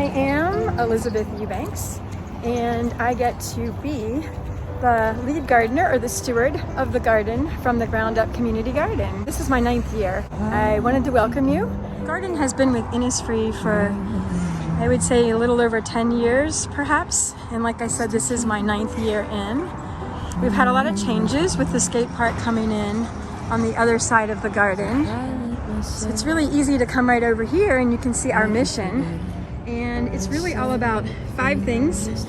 am Elizabeth Eubanks, and I get to be the lead gardener or the steward of the garden from the Ground Up Community Garden. This is my 9th year. I wanted to welcome you. The garden has been with Innisfree for, I would say, a little over 10 years perhaps, and like I said, this is my 9th year in. We've had a lot of changes with the skate park coming in on the other side of the garden. So it's really easy to come right over here and you can see our mission. And it's really all about 5 things.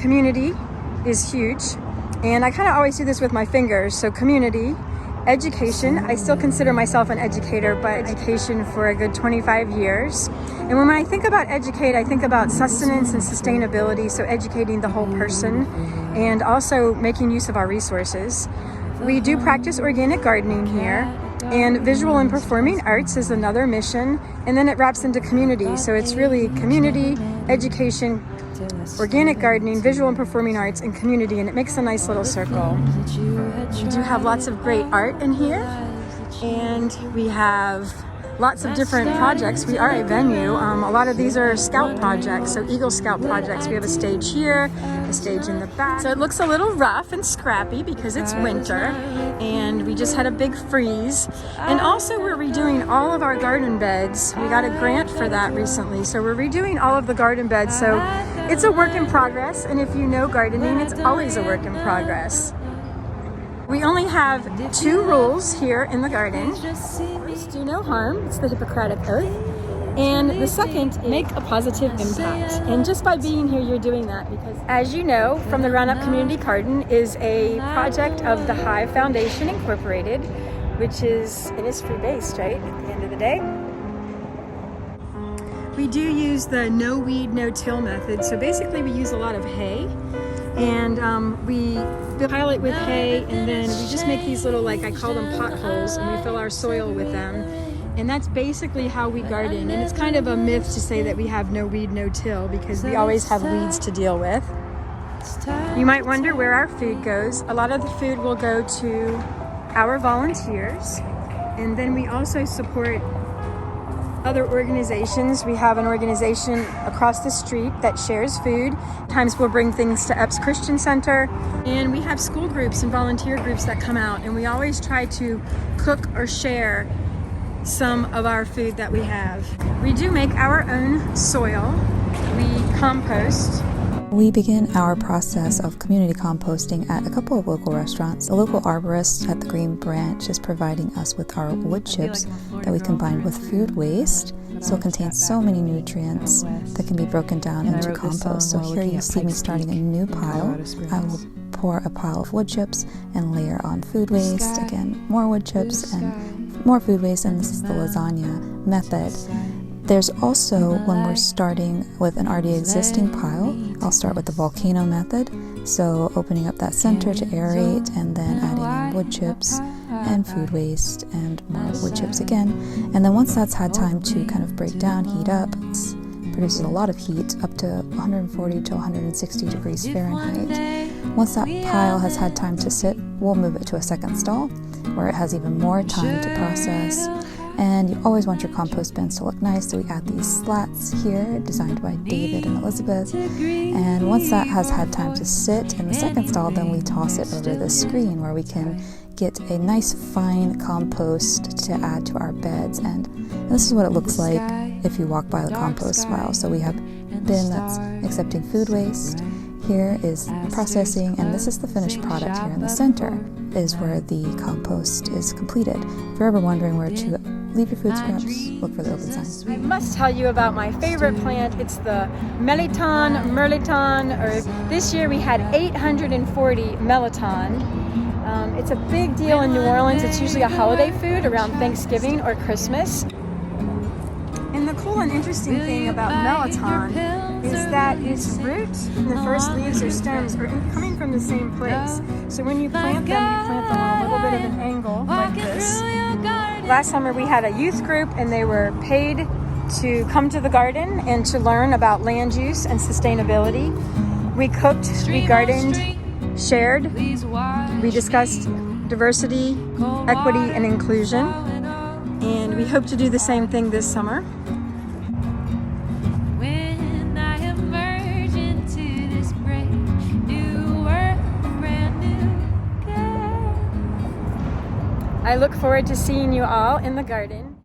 Community is huge. And I kind of always do this with my fingers. So community, education. I still consider myself an educator, but education for a good 25 years. And when I think about educate, I think about sustenance and sustainability. So educating the whole person and also making use of our resources. We do practice organic gardening here. And visual and performing arts is another mission, and then it wraps into community. So it's really community, education, organic gardening, visual and performing arts, and community, and it makes a nice little circle. We do have lots of great art in here, and we have lots of different projects. We are a venue. A lot of these are scout projects, so Eagle Scout projects. We have a stage here, a stage in the back. So it looks a little rough and scrappy because it's winter and we just had a big freeze. And also we're redoing all of our garden beds. We got a grant for that recently. So we're redoing all of the garden beds. So it's a work in progress. And if you know gardening, it's always a work in progress. We only have 2 rules here in the garden. First, do no harm. It's the Hippocratic Oath. And the second, make a positive impact. And just by being here, you're doing that because, as you know, From the Ground Up Community Garden is a project of the Hive Foundation Incorporated, which is Innisfree based, right, at the end of the day. We do use the no weed, no till method. So basically we use a lot of hay. And we pile it with hay, and then we just make these little, like I call them potholes, and we fill our soil with them. And that's basically how we garden. And it's kind of a myth to say that we have no weed, no till, because we always have weeds to deal with. You might wonder where our food goes. A lot of the food will go to our volunteers, and then we also support other organizations. We have an organization across the street that shares food. Sometimes we'll bring things to Epps Christian Center. And we have school groups and volunteer groups that come out, and we always try to cook or share some of our food that we have. We do make our own soil. We compost. We begin our process of community composting at a couple of local restaurants. A local arborist at the Green Branch is providing us with our wood chips that we combine with food waste. So it contains so many nutrients that can be broken down into compost. So here you see me starting a new pile. I will pour a pile of wood chips and layer on food waste. Again, more wood chips and more food waste, and this is the lasagna method. There's also, when we're starting with an already existing pile, I'll start with the volcano method. So opening up that center to aerate and then adding in wood chips and food waste and more wood chips again. And then once that's had time to kind of break down, heat up, it produces a lot of heat, up to 140 to 160 degrees Fahrenheit. Once that pile has had time to sit, we'll move it to a second stall where it has even more time to process. And you always want your compost bins to look nice, so we add these slats here, designed by David and Elizabeth. And once that has had time to sit in the second stall, then we toss it over the screen where we can get a nice fine compost to add to our beds. And this is what it looks like if you walk by the compost pile. So we have a bin that's accepting food waste. Here is processing, and this is the finished product. Here in the center is where the compost is completed. If you're ever wondering where to leave your food scraps, look for the open sign. I must tell you about my favorite plant. It's the Merliton, or this year we had 840 Merliton. It's a big deal in New Orleans. It's usually a holiday food around Thanksgiving or Christmas. And the cool and interesting thing about Merliton is that its root and the first leaves or stems are coming from the same place. So when you plant them on a little bit of an angle like this. Last summer we had a youth group, and they were paid to come to the garden and to learn about land use and sustainability. We cooked, we gardened, shared, we discussed diversity, equity, and inclusion. And we hope to do the same thing this summer. I look forward to seeing you all in the garden.